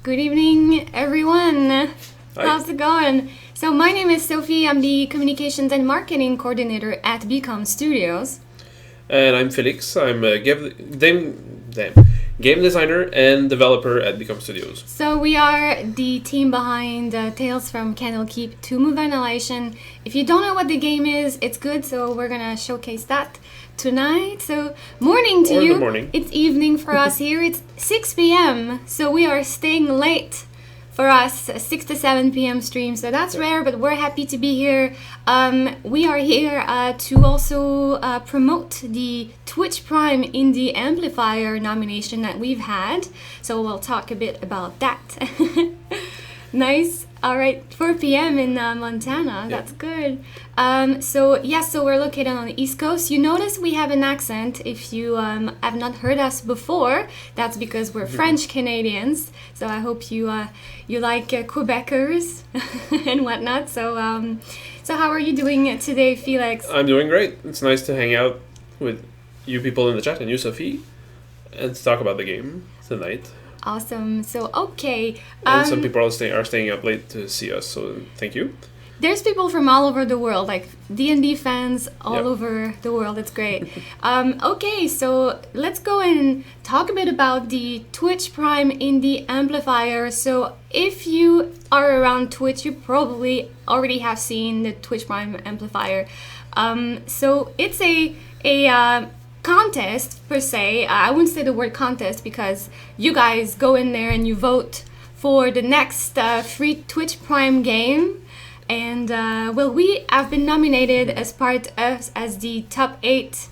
Good evening, everyone. Hi. How's it going? So my name is Sophie. I'm the Communications and Marketing Coordinator at Become Studios. And I'm Felix. I'm a game designer and developer at Become Studios. So we are the team behind Tales from Candlekeep to Move Annihilation. If you don't know what the game is, it's good, so we're going to showcase that tonight. So morning to you. Morning. It's evening for us here. It's 6 p.m. So we are staying late for us, 6 to 7 p.m. stream. So that's rare, but we're happy to be here. We are here to also promote the Twitch Prime Indie Amplifier nomination that we've had. So we'll talk a bit about that. Nice. All right, 4 p.m. in Montana. That's good. So we're located on the East Coast. You notice we have an accent. If you have not heard us before, that's because we're French Canadians. So I hope you like Quebecers and whatnot. So how are you doing today, Felix? I'm doing great. It's nice to hang out with you people in the chat and you, Sophie, and to talk about the game tonight. Awesome. So, okay. And some people are staying up late to see us, so thank you. There's people from all over the world, like D&D fans all over the world. It's great. Okay, so let's go and talk a bit about the Twitch Prime Indie Amplifier. So if you are around Twitch, you probably already have seen the Twitch Prime Amplifier. So it's a contest per se. I wouldn't say the word contest because you guys go in there and you vote for the next free Twitch Prime game. And we have been nominated as the top 8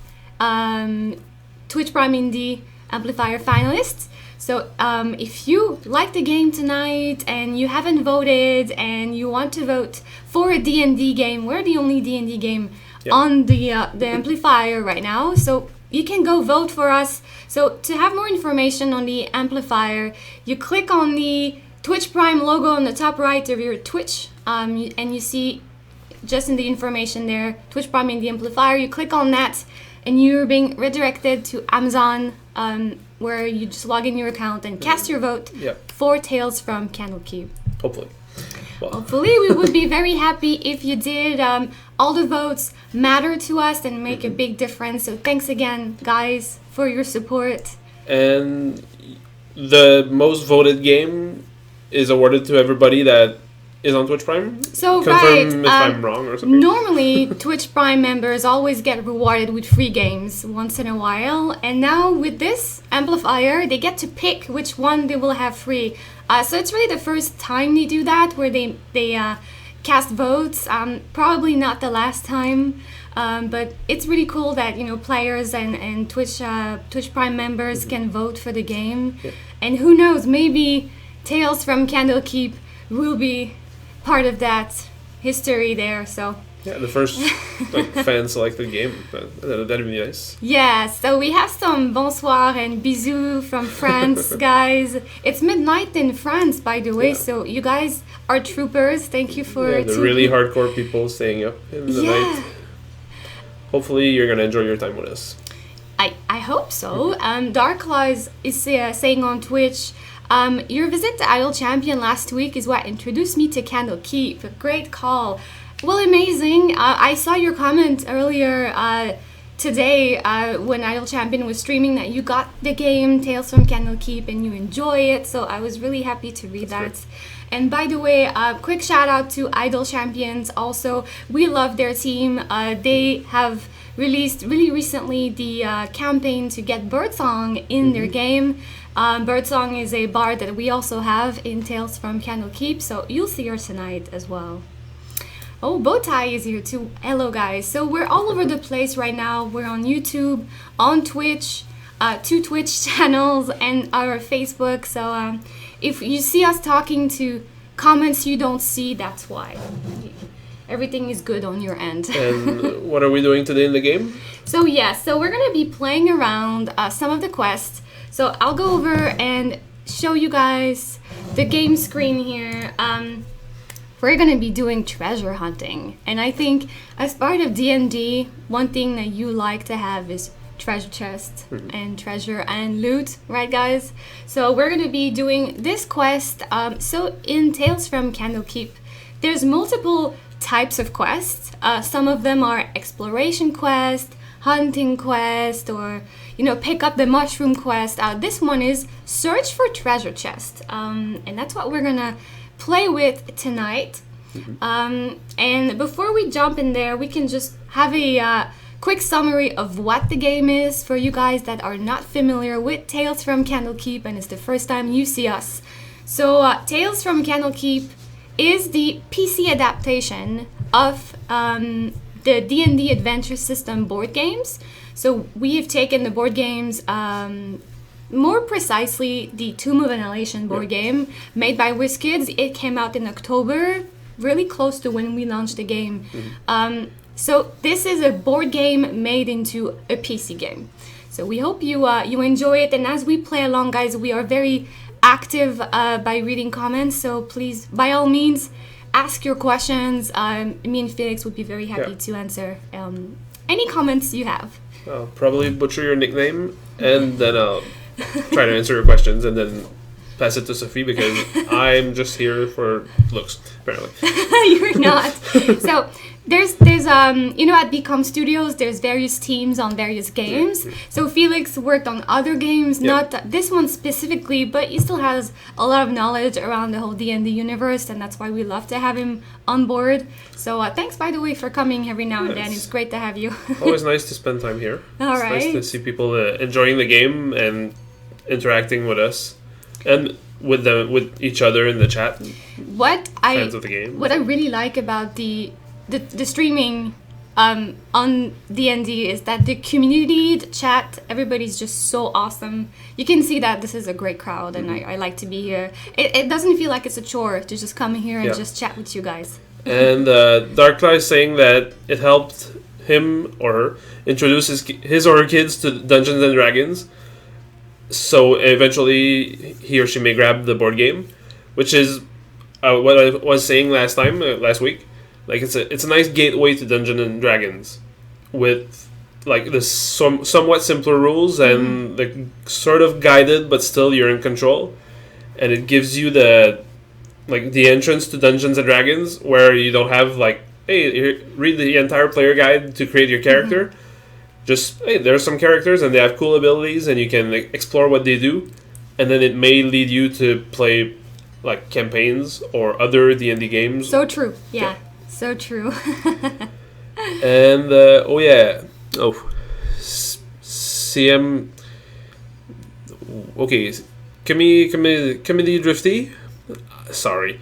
Twitch Prime Indie Amplifier finalists. So if you like the game tonight and you haven't voted and you want to vote for a D&D game, we're the only D&D game on the amplifier right now. So you can go vote for us. So to have more information on the amplifier, you click on the Twitch Prime logo on the top right of your Twitch, and you see just in the information there, Twitch Prime in the amplifier. You click on that, and you're being redirected to Amazon, where you just log in your account and cast your vote for Tales from Candlekeep. Hopefully. Well. Hopefully, we would be very happy if you did. All the votes matter to us and make a big difference. So thanks again, guys, for your support. And the most voted game is awarded to everybody that is on Twitch Prime. So Confirm if I'm wrong or something. Normally, Twitch Prime members always get rewarded with free games once in a while, and now with this amplifier, they get to pick which one they will have free. So it's really the first time they do that, where they cast votes. Probably not the last time, but it's really cool that players and Twitch Prime members can vote for the game, and who knows, maybe Tales from Candlekeep will be part of that history there. So the first fan-selected game. That'd be nice. Yeah, so we have some bonsoir and bisous from France, guys. It's midnight in France, by the way, so you guys are troopers. Thank you for... the really hardcore people staying up in the night. Hopefully you're going to enjoy your time with us. I hope so. Dark Laws is saying on Twitch, your visit to Idle Champion last week is what introduced me to Candlekeep. Great call. Well, amazing. I saw your comment earlier today when Idle Champion was streaming that you got the game Tales from Candlekeep and you enjoy it. So I was really happy to read that. Great. And by the way, quick shout out to Idle Champions also. We love their team. They have released really recently the campaign to get Birdsong in their game. Birdsong is a bard that we also have in Tales from Candlekeep, so you'll see her tonight as well. Oh, Bowtie is here too. Hello, guys. So we're all over the place right now. We're on YouTube, on Twitch, 2 Twitch channels, and our Facebook. So if you see us talking to comments you don't see, that's why. Everything is good on your end. And what are we doing today in the game? So we're going to be playing around some of the quests. So I'll go over and show you guys the game screen here. We're going to be doing treasure hunting. And I think as part of D&D, one thing that you like to have is treasure chest and treasure and loot, right, guys? So we're going to be doing this quest. So in Tales from Candlekeep, there's multiple types of quests. Some of them are exploration quest, hunting quest, or pick up the mushroom quest. This one is search for treasure chest, and that's what we're gonna play with tonight. And before we jump in there, we can just have a quick summary of what the game is for you guys that are not familiar with Tales from Candlekeep and it's the first time you see us. So Tales from Candlekeep is the PC adaptation of the D&D Adventure System board games. So we have taken the board games, more precisely the Tomb of Annihilation board game made by WizKids. It came out in October, really close to when we launched the game. So this is a board game made into a PC game. So we hope you enjoy it, and as we play along, guys, we are very active by reading comments, so please, by all means, ask your questions. Me and Felix would be very happy to answer any comments you have. I'll probably butcher your nickname, and then I'll try to answer your questions, and then pass it to Sophie, because I'm just here for looks, apparently. You're not. So there's at Become Studios, there's various teams on various games. So Felix worked on other games, not this one specifically, but he still has a lot of knowledge around the whole D&D universe, and that's why we love to have him on board. So thanks, by the way, for coming every now and then. It's great to have you. Always nice to spend time here. All it's right. Nice to see people enjoying the game and interacting with us. And with each other in the chat. Fans of the game. What I really like about the streaming on D&D is that the community, the chat, everybody's just so awesome. You can see that this is a great crowd, and I like to be here. It doesn't feel like it's a chore to just come here and just chat with you guys. And Darkfly is saying that it helped him or her introduce his or her kids to Dungeons and Dragons. So eventually, he or she may grab the board game, which is what I was saying last week. Like it's a nice gateway to Dungeons and Dragons, with like the somewhat simpler rules and the sort of guided, but still you're in control, and it gives you the entrance to Dungeons and Dragons where you don't have hey, read the entire player guide to create your character. Just, hey, there's some characters and they have cool abilities and you can explore what they do, and then it may lead you to play campaigns or other D&D games. So true. Yeah. So true. And CM. Okay, Comedy Drifty. Sorry,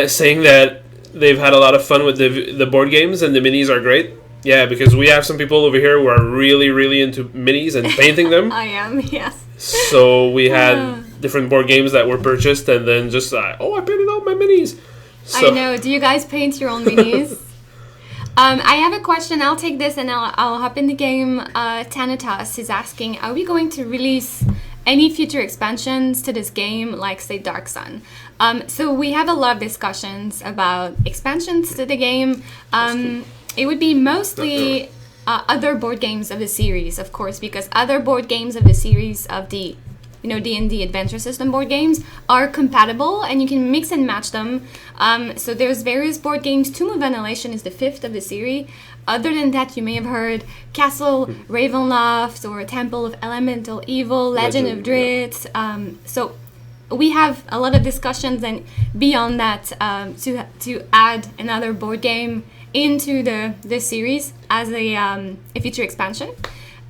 saying that they've had a lot of fun with the board games and the minis are great. Yeah, because we have some people over here who are really, really into minis and painting them. I am, yes. So we had different board games that were purchased, and then just I painted all my minis. So. I know. Do you guys paint your own minis? I have a question. I'll take this and I'll hop in the game. Thanatos is asking, are we going to release any future expansions to this game, like, say, Dark Sun? So we have a lot of discussions about expansions to the game. It would be mostly other board games of the series, of course, because other board games of the series of the D&D Adventure System board games are compatible, and you can mix and match them. So there's various board games. Tomb of Annihilation is the 5th of the series. Other than that, you may have heard Castle Ravenloft or Temple of Elemental Evil, Legend of Drizzt. So we have a lot of discussions, and beyond that, to add another board game into the series as a feature expansion.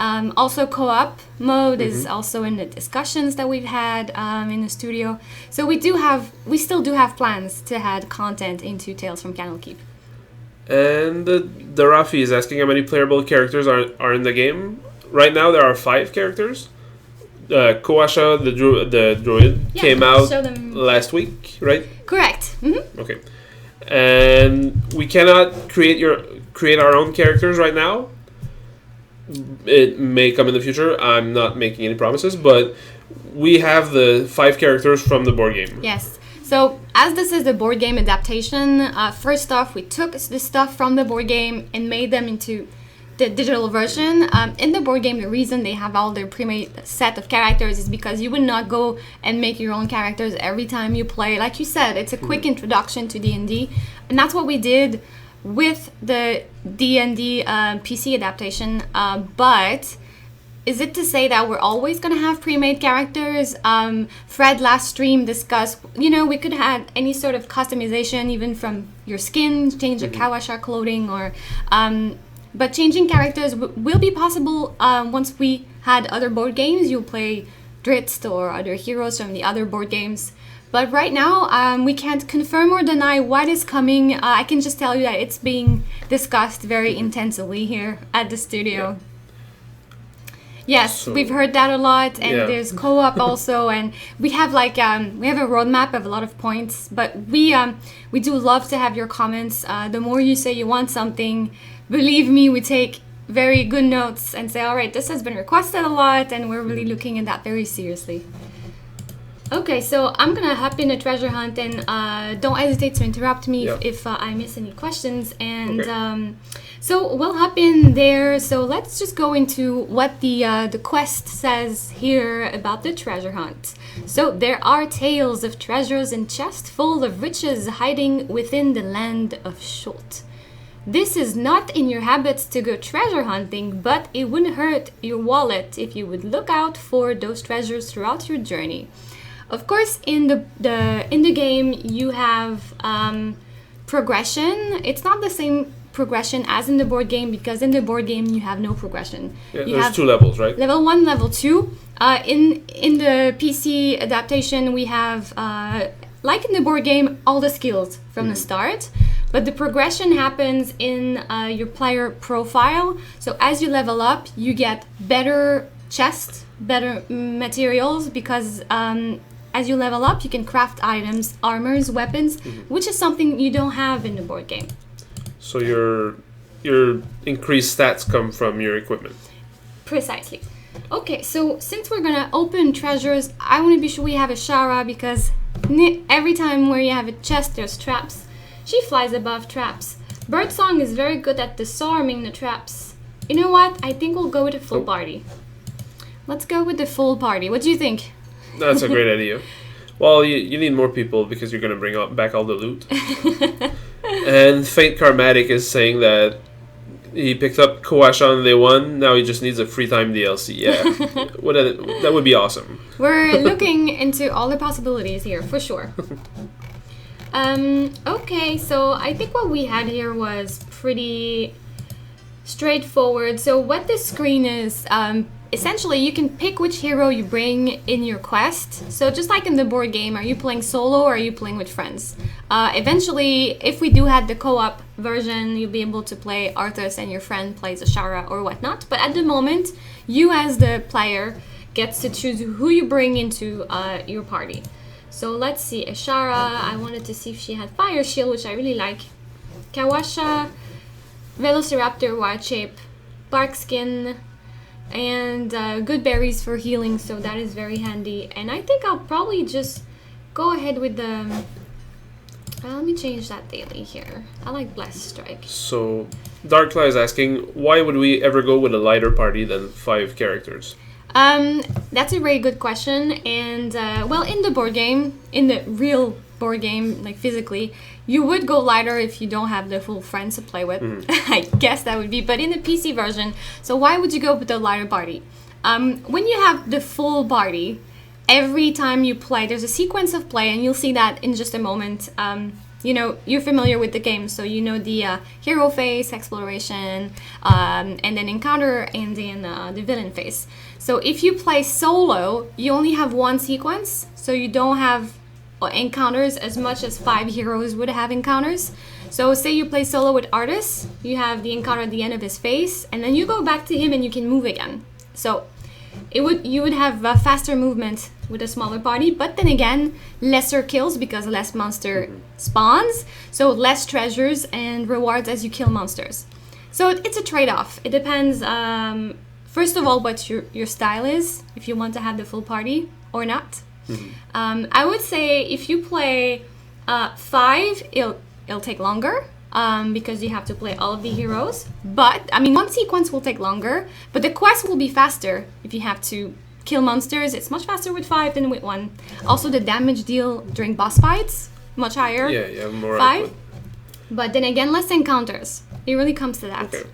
Also, co-op mode is also in the discussions that we've had in the studio. So we still do have plans to add content into Tales from Candlekeep. And the Rafi is asking how many playable characters are in the game. Right now there are 5 characters. Koasha, the druid, came out last week, right? Correct. Mm-hmm. Okay. And we cannot create our own characters right now. It may come in the future. I'm not making any promises, but we have the 5 characters from the board game. Yes. So as this is a board game adaptation, first off, we took the stuff from the board game and made them into the digital version. In the board game, the reason they have all their pre-made set of characters is because you would not go and make your own characters every time you play. Like you said, it's a quick introduction to D&D, and that's what we did with the D&D PC adaptation. But is it to say that we're always going to have pre-made characters? Fred last stream discussed, we could have any sort of customization, even from your skin, change the Kawasha clothing, or but changing characters will be possible once we had other board games. You'll play Dritz or other heroes from the other board games. But right now, we can't confirm or deny what is coming. I can just tell you that it's being discussed very intensively here at the studio. Yeah. Yes, so, we've heard that a lot, and there's co-op also, and we have we have a roadmap of a lot of points, but we do love to have your comments. The more you say you want something, believe me, we take very good notes and say, all right, this has been requested a lot, and we're really looking at that very seriously. Okay, so I'm gonna hop in a treasure hunt, and don't hesitate to interrupt me if I miss any questions. And so we'll hop in there. So let's just go into what the quest says here about the treasure hunt. So there are tales of treasures and chests full of riches hiding within the land of Schult. This is not in your habits to go treasure hunting, but it wouldn't hurt your wallet if you would look out for those treasures throughout your journey. Of course, in the game, you have progression. It's not the same progression as in the board game, because in the board game you have no progression. Yeah, there's 2 levels, right? Level 1, level 2. In the PC adaptation, we have like in the board game, all the skills from the start. But the progression happens in your player profile. So as you level up, you get better chests, better materials, because as you level up, you can craft items, armors, weapons, which is something you don't have in the board game. So your increased stats come from your equipment. Precisely. Okay, so since we're gonna open treasures, I want to be sure we have a Shara, because every time where you have a chest, there's traps. She flies above traps. Birdsong is very good at disarming the traps. You know what? I think we'll go with a full party. Let's go with the full party. What do you think? That's a great idea. Well, you need more people because you're going to bring back all the loot. And Faint Karmatic is saying that he picked up Kawasha on day 1. Now he just needs a free time DLC. Yeah, that would be awesome. We're looking into all the possibilities here, for sure. Okay, so I think what we had here was pretty straightforward. So what this screen is, essentially you can pick which hero you bring in your quest. So just like in the board game, are you playing solo or are you playing with friends? Eventually, if we do have the co-op version, you'll be able to play Arthas and your friend plays Ashara or whatnot. But at the moment, you as the player gets to choose who you bring into your party. So let's see, Ashara, I wanted to see if she had Fire Shield, which I really like. Kawasha, Velociraptor, Wild Shape, Bark Skin, and good berries for healing, so that is very handy. And I think I'll probably just go ahead with the... let me change that daily here. I like Blessed Strike. So, Darkla is asking, why would we ever go with a lighter party than 5 characters? That's a very good question, and well, in the board game, in the real board game, like physically, you would go lighter if you don't have the full friends to play with. I guess that would be, but in the PC version, so why would you go with the lighter party? When you have the full party, every time you play, there's a sequence of play, and you'll see that in just a moment. You know, you're familiar with the game, so you know the hero phase, exploration, and then encounter, and then the villain phase. So if you play solo, you only have one sequence, so you don't have encounters as much as 5 heroes would have encounters. So say you play solo with Artis, you have the encounter at the end of his phase, and then you go back to him and you can move again. So you would have faster movement with a smaller party, but then again, lesser kills because less monster spawns, so less treasures and rewards as you kill monsters. So it's a trade-off. It depends, first of all, what your style is, if you want to have the full party or not. I would say if you play 5, it'll take longer, because you have to play all of the heroes. But, I mean, one sequence will take longer, but the quest will be faster if you have to kill monsters. It's much faster with 5 than with 1. Also, the damage deal during boss fights, much higher. Yeah, more 5. output. But then again, less encounters. It really comes to that. Okay.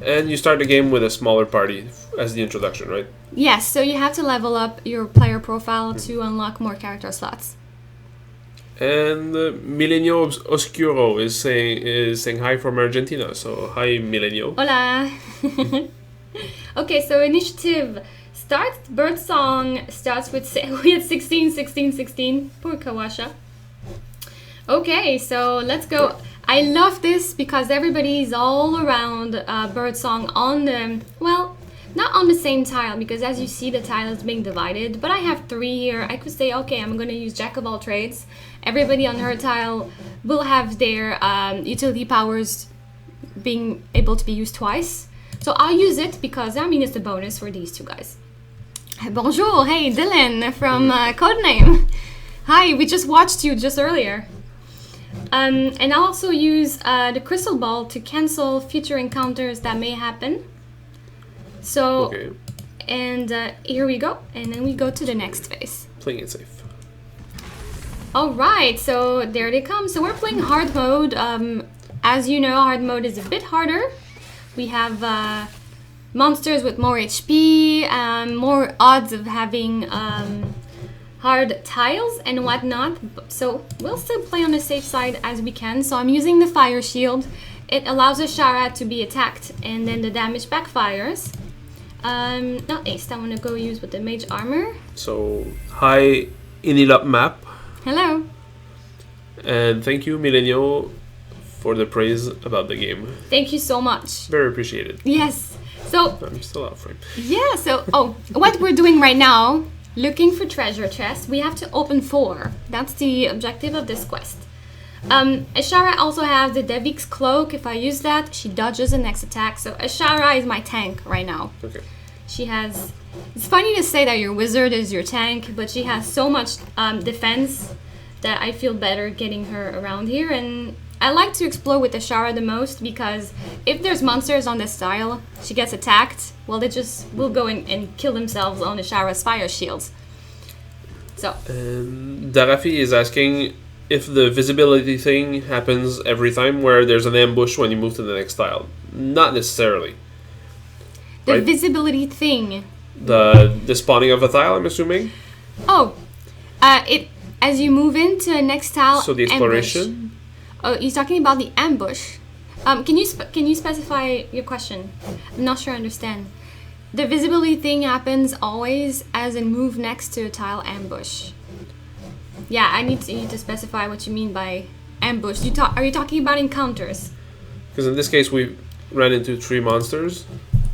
And you start the game with a smaller party as the introduction, right? Yes, so you have to level up your player profile to unlock more character slots. And Milenio Oscuro is saying hi from Argentina. So hi, Milenio. Hola! Okay, so initiative starts. Birdsong starts with 16, 16, 16. Poor Kawasha. Okay, so let's go. I love this because everybody's all around Birdsong on the, well, not on the same tile, because as you see the tile is being divided, but I have 3 here. I could say, okay, I'm going to use Jack of all trades. Everybody on her tile will have their utility powers being able to be used twice. So I'll use it because, I mean, it's a bonus for these two guys. Bonjour, hey, Dylan from Codename. Hi, we just watched you just earlier. And I'll also use the crystal ball to cancel future encounters that may happen. So, Okay. and here we go. And then we go to the next phase. Playing it safe. Alright, so there they come. So we're playing hard mode. As you know, hard mode is a bit harder. We have monsters with more HP, more odds of having hard tiles and whatnot. So we'll still play on the safe side as we can. So I'm using the fire shield. It allows Ashara to be attacked and then the damage backfires. Not Ace, I want to go use with the mage armor. So hi, Inilap map. Hello. And thank you, Milenio, for the praise about the game. Thank you so much. Very appreciated. Yes. So, I'm still out frame. yeah, so, what we're doing right now, looking for treasure chests, we have to open 4. That's the objective of this quest. Ashara also has the Devik's cloak. If I use that, she dodges the next attack. So Ashara is my tank right now. Okay. She has... It's funny to say that your wizard is your tank, but she has so much defense that I feel better getting her around here. And I like to explore with Ashara the most because if there's monsters on this tile, she gets attacked, well, they just will go in and kill themselves on Ashara's fire shields. So... Darafi is asking if the visibility thing happens every time where there's an ambush when you move to the next tile. Not necessarily. The right? visibility thing. The spawning of a tile, I'm assuming? Oh, it as you move into the next tile. So the exploration? Ambush. Oh, you're talking about the ambush. Can you specify your question? I'm not sure I understand. The visibility thing happens always as in move next to a tile ambush. Yeah, I need you to specify what you mean by ambush. Are you talking about encounters? Because in this case we ran into 3 monsters.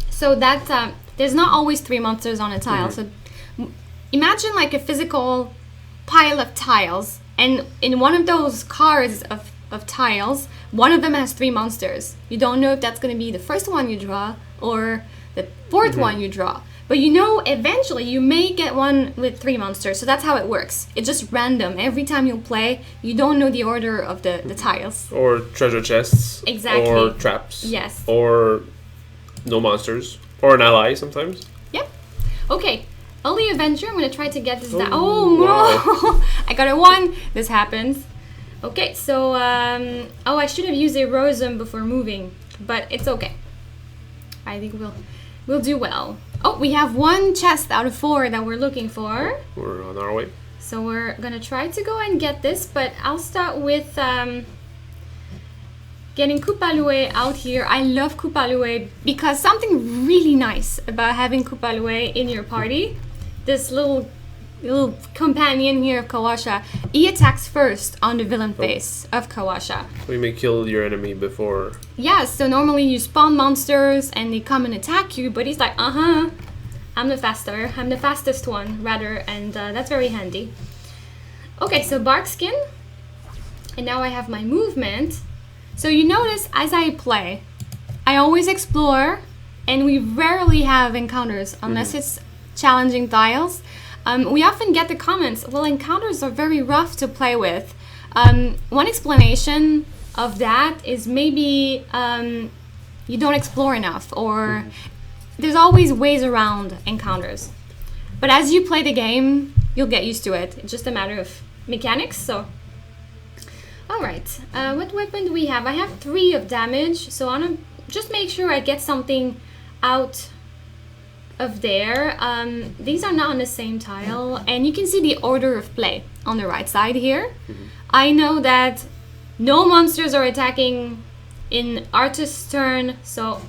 So that there's not always 3 monsters on a tile. So imagine like a physical pile of tiles, and in one of those cars of tiles, one of them has 3 monsters. You don't know if that's going to be the first one you draw or the 4th one you draw. But you know eventually you may get one with 3 monsters. So that's how it works. It's just random. Every time you play, you don't know the order of the tiles. Or treasure chests. Exactly. Or traps. Yes. Or no monsters. Or an ally sometimes. Yep. Okay. Only Avenger. I'm going to try to get this down. Oh, wow. no. I got a 1. This happens. Okay, so... I should have used a Rosum before moving. But it's okay. I think we'll do well. Oh, we have 1 chest out of 4 that we're looking for. We're on our way. So we're going to try to go and get this. But I'll start with... getting Kupalue out here. I love Kupalue because something really nice about having Kupalue in your party. This little companion here of Kawasha, he attacks first on the villain face of Kawasha. We may kill your enemy before. Yeah, so normally you spawn monsters and they come and attack you, but he's like, I'm the fastest one, rather, and that's very handy. Okay, so bark skin, and now I have my movement. So you notice as I play, I always explore, and we rarely have encounters unless it's challenging tiles. We often get the comments, well, encounters are very rough to play with. One explanation of that is maybe you don't explore enough, or there's always ways around encounters. But as you play the game, you'll get used to it. It's just a matter of mechanics. So, all right. What weapon do we have? I have 3 of damage, so I want to just make sure I get something out of there. These are not on the same tile, and you can see the order of play on the right side here. I know that no monsters are attacking in Artist's turn, so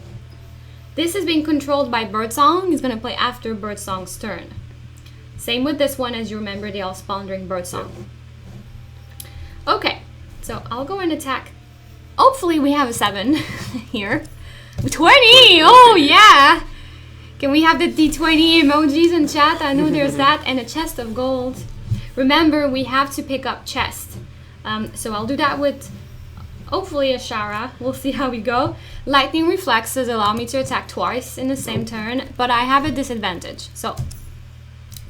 this is being controlled by Birdsong. He's gonna play after Birdsong's turn. Same with this one, as you remember, they all spawn during Birdsong. Okay, so I'll go and attack. Hopefully we have a 7 here. 20! Oh yeah! Can we have the D20 emojis in chat? I know there's that, and a chest of gold. Remember, we have to pick up chest. So I'll do that with hopefully a Shara. We'll see how we go. Lightning reflexes allow me to attack twice in the same turn, but I have a disadvantage. So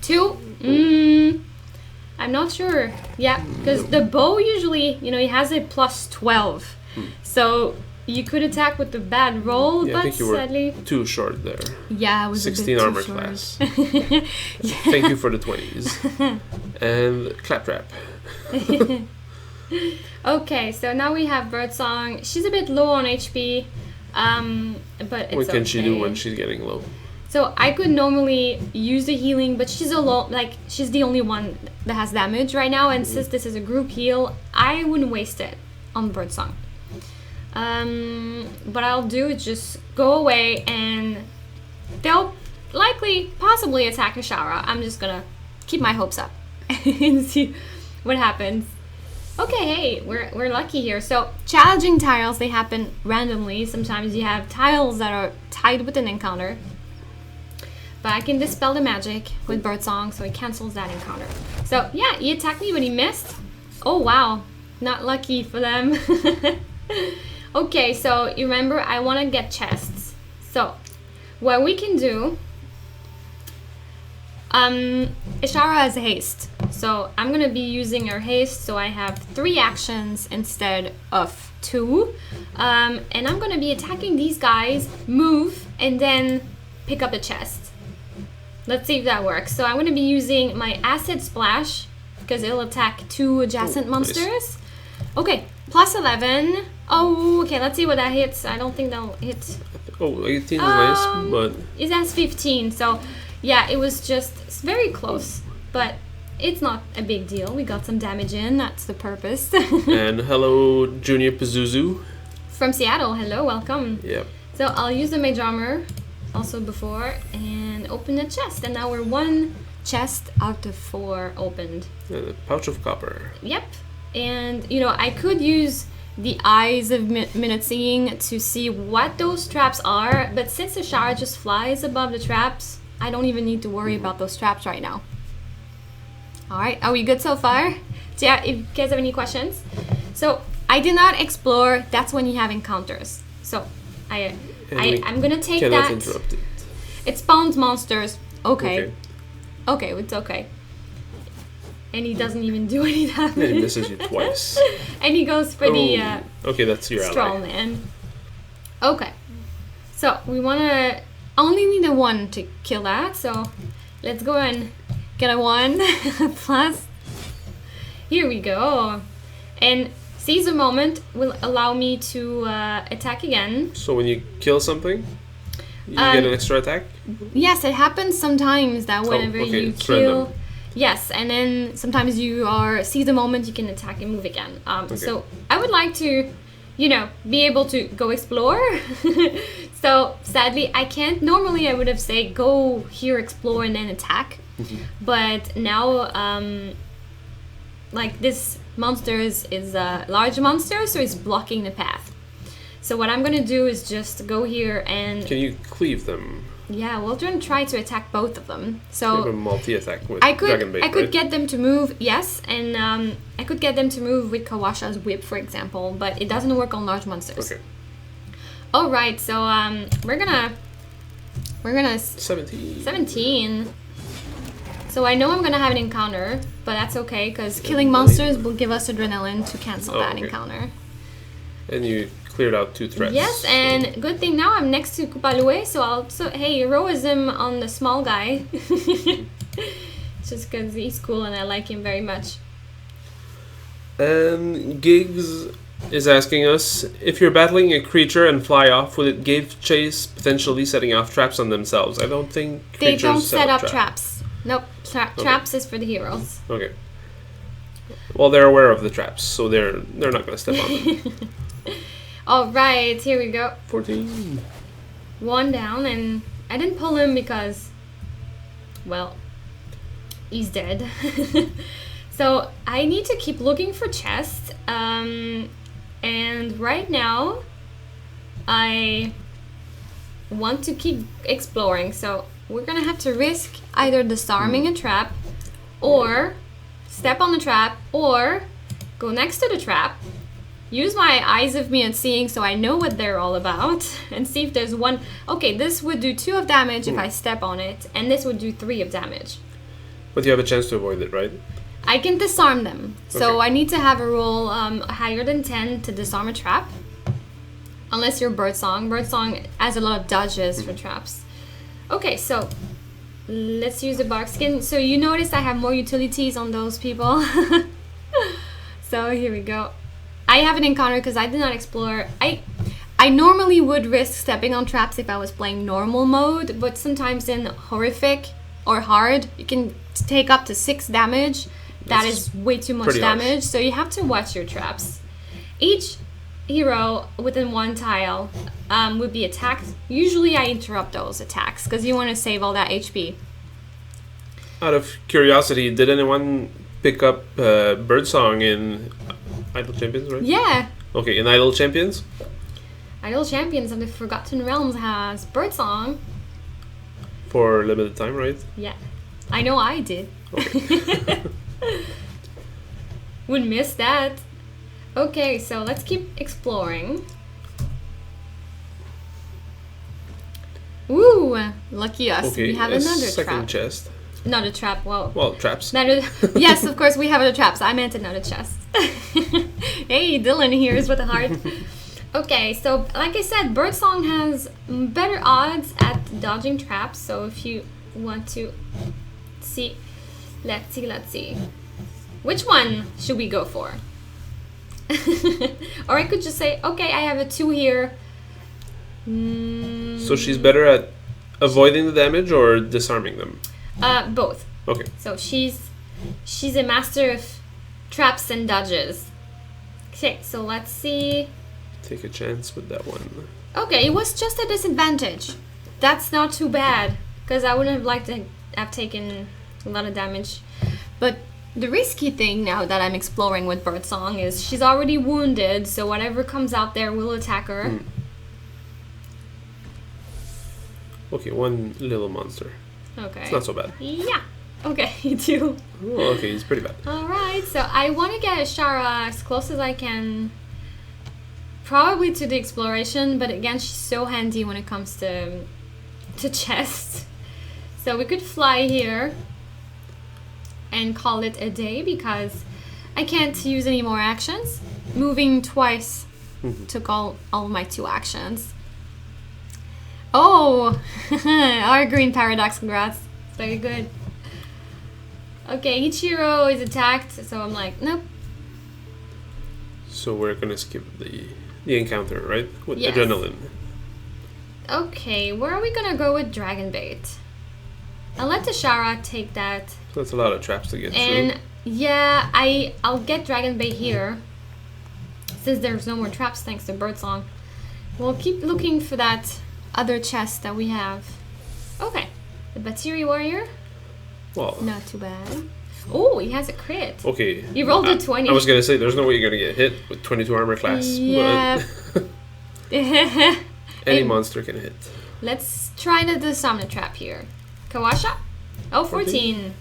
2. I'm not sure. Yeah, because the bow usually, you know, it has a plus 12. So you could attack with the bad roll, Yeah, but I think you sadly... were too short there. Yeah, I was 16 a bit armor too short. class. Thank you for the 20s. And claptrap. Okay, so now we have Birdsong. She's a bit low on HP, but it's What can she do okay. when she's getting low? So I could normally use the healing, but she's alone. Like, she's the only one that has damage right now, and since this is a group heal, I wouldn't waste it on Birdsong. What I'll do is just go away, and they'll likely, possibly attack Ashara. I'm just gonna keep my hopes up and see what happens. Okay, hey, we're lucky here. So challenging tiles, they happen randomly. Sometimes you have tiles that are tied with an encounter. But I can dispel the magic with Birdsong, so he cancels that encounter. So yeah, he attacked me, but he missed. Oh wow, not lucky for them. Okay, so you remember I want to get chests. So what we can do, Ishara has haste. So I'm gonna be using her haste, so I have 3 actions instead of 2. And I'm gonna be attacking these guys, move, and then pick up the chest. Let's see if that works. So I'm gonna be using my Acid Splash, because it'll attack 2 adjacent monsters. Nice. Okay, plus 11. Oh, okay, let's see what that hits. I don't think that'll hit. Oh, 18 is nice, but... It has 15, so yeah, it was just very close. But it's not a big deal. We got some damage in, that's the purpose. And hello, Junior Pazuzu. From Seattle, hello, welcome. Yep. So I'll use the Mage Armor, also before, and open the chest. And now we're 1 chest out of 4 opened. And a pouch of copper. Yep. And, you know, I could use the eyes of Minute Seeing to see what those traps are, but since the shower just flies above the traps, I don't even need to worry about those traps right now. Alright, are we good so far? So yeah, if you guys have any questions. So, I did not explore, that's when you have encounters. So, I'm gonna take that. Interrupt it. It spawns monsters. Okay, it's okay. And he doesn't even do any damage. And he misses you twice. And he goes for the okay, that's your straw ally. man. Okay. So we wanna only need a 1 to kill that, so let's go and get a 1 plus. Here we go. And seize a moment will allow me to attack again. So when you kill something, you get an extra attack? Yes, it happens sometimes that whenever you kill. Random. Yes, and then sometimes you seize the moment, you can attack and move again. So I would like to, you know, be able to go explore. So sadly, I can't. Normally, I would have said go here, explore, and then attack. But now, like this monster is a large monster, so it's blocking the path. So what I'm gonna do is just go here and. Can you cleave them? Yeah, we'll try to attack both of them. So you have a multi-attack with Dragon Bait, I could right? get them to move, yes, and I could get them to move with Kawasha's whip, for example, but it doesn't work on large monsters. Okay. All right, so we're gonna 17. So I know I'm gonna have an encounter, but that's okay because killing monsters will give us adrenaline to cancel that encounter. And you cleared out 2 threats. Yes, and good thing now I'm next to Kupalue, so I'll hey, heroism on the small guy. Just because he's cool and I like him very much. And Gigs is asking us, if you're battling a creature and fly off, will it give chase, potentially setting off traps on themselves? I don't think They creatures don't set up traps. traps. Nope, traps is for the heroes. Okay. Well, they're aware of the traps, so they're not going to step on them. All right, here we go. 14. 1 down, and I didn't pull him because, well, he's dead. So I need to keep looking for chests, and right now I want to keep exploring. So we're gonna have to risk either disarming a trap, or step on the trap, or go next to the trap. Use my eyes of me and seeing so I know what they're all about and see if there's one. Okay, this would do 2 of damage if I step on it, and this would do 3 of damage. But you have a chance to avoid it, right? I can disarm them. So Okay. I need to have a roll higher than 10 to disarm a trap. Unless you're Birdsong. Birdsong has a lot of dodges for traps. Okay, so let's use the bark skin. So you notice I have more utilities on those people. So here we go. I haven't encountered because I did not explore. I normally would risk stepping on traps if I was playing normal mode, but sometimes in horrific or hard, you can take up to 6 damage. That That's is way too much pretty harsh. damage, so you have to watch your traps. Each hero within 1 tile would be attacked. Usually I interrupt those attacks because you want to save all that HP. Out of curiosity, did anyone pick up Birdsong in Idle Champions, right? Yeah, Okay, in Idle Champions? Idle Champions of the Forgotten Realms has Birdsong. For limited time, right? Yeah, I know I did. Okay. Would miss that. Okay, so let's keep exploring. Ooh, lucky us. Okay, We have a another second trap. chest. Not a trap, well. Well, traps. Yes, of course, we have other traps. I meant another chest. Hey, Dylan here is with a heart. Okay, so like I said, Birdsong has better odds at dodging traps. So if you want to see, let's see. Which one should we go for? Or I could just say, okay, I have a 2 here. So she's better at avoiding the damage or disarming them? Both. Okay. So she's a master of traps and dodges. Okay, so let's see. Take a chance with that one. Okay, it was just a disadvantage. That's not too bad, because I wouldn't have liked to have taken a lot of damage. But the risky thing now that I'm exploring with Birdsong is she's already wounded, so whatever comes out there will attack her. Okay, one little monster. Okay. It's not so bad. Yeah. Okay, you do. Oh, okay, he's pretty bad. Alright, so I want to get Shara as close as I can. Probably to the exploration, but again, she's so handy when it comes to chests. So we could fly here and call it a day because I can't use any more actions. Moving twice took all of my 2 actions. Oh, our green paradox, congrats. Very good. Okay, each hero is attacked, so I'm like, nope. So we're gonna skip the encounter, right? With Yes. adrenaline. Okay, where are we gonna go with Dragon Bait? I'll let the Shara take that. So that's a lot of traps to get And through. yeah, I'll get Dragon Bait here. Since there's no more traps thanks to Birdsong. We'll keep looking for that other chest that we have. Okay, the Batiri Warrior. Well, Not too bad. Oh, he has a crit. okay. He rolled a 20. I was gonna say, there's no way you're gonna get hit with 22 armor class. Yeah. But any And monster can hit. let's try to disarm the trap here. Kawasha? Oh, 14.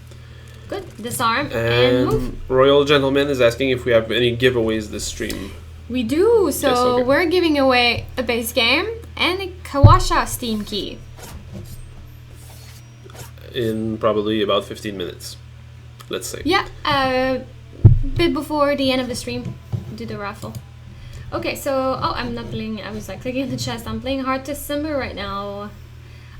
Good. Disarm and move. And Royal Gentleman is asking if we have any giveaways this stream. We do. So Yes, okay. we're giving away a base game and a Kawasha Steam key. In probably about 15 minutes, let's say. Yeah, bit before the end of the stream, do the raffle. Okay, so I'm not playing. I was like clicking on the chest. I'm playing Heart December right now.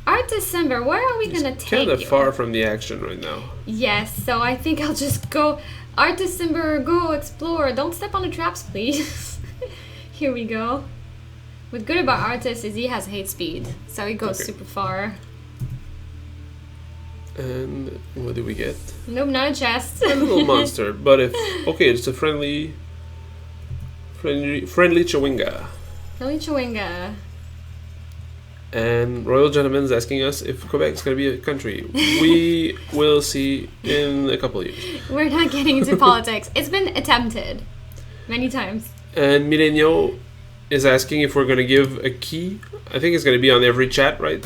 Art December, where are we gonna take kind of you? far from the action right now. Yes, so I think I'll just go. Art December, go explore. Don't step on the traps, please. Here we go. What's good about Artist is he has hate speed, so he goes super far. And what do we get? Nope, not a chest. A little monster, but it's a friendly Chewinga. Friendly Chewinga. And Royal Gentleman's asking us if Quebec's going to be a country. We will see in a couple of years. We're not getting into politics. It's been attempted many times. And Milenio is asking if we're going to give a key. I think it's going to be on every chat, right?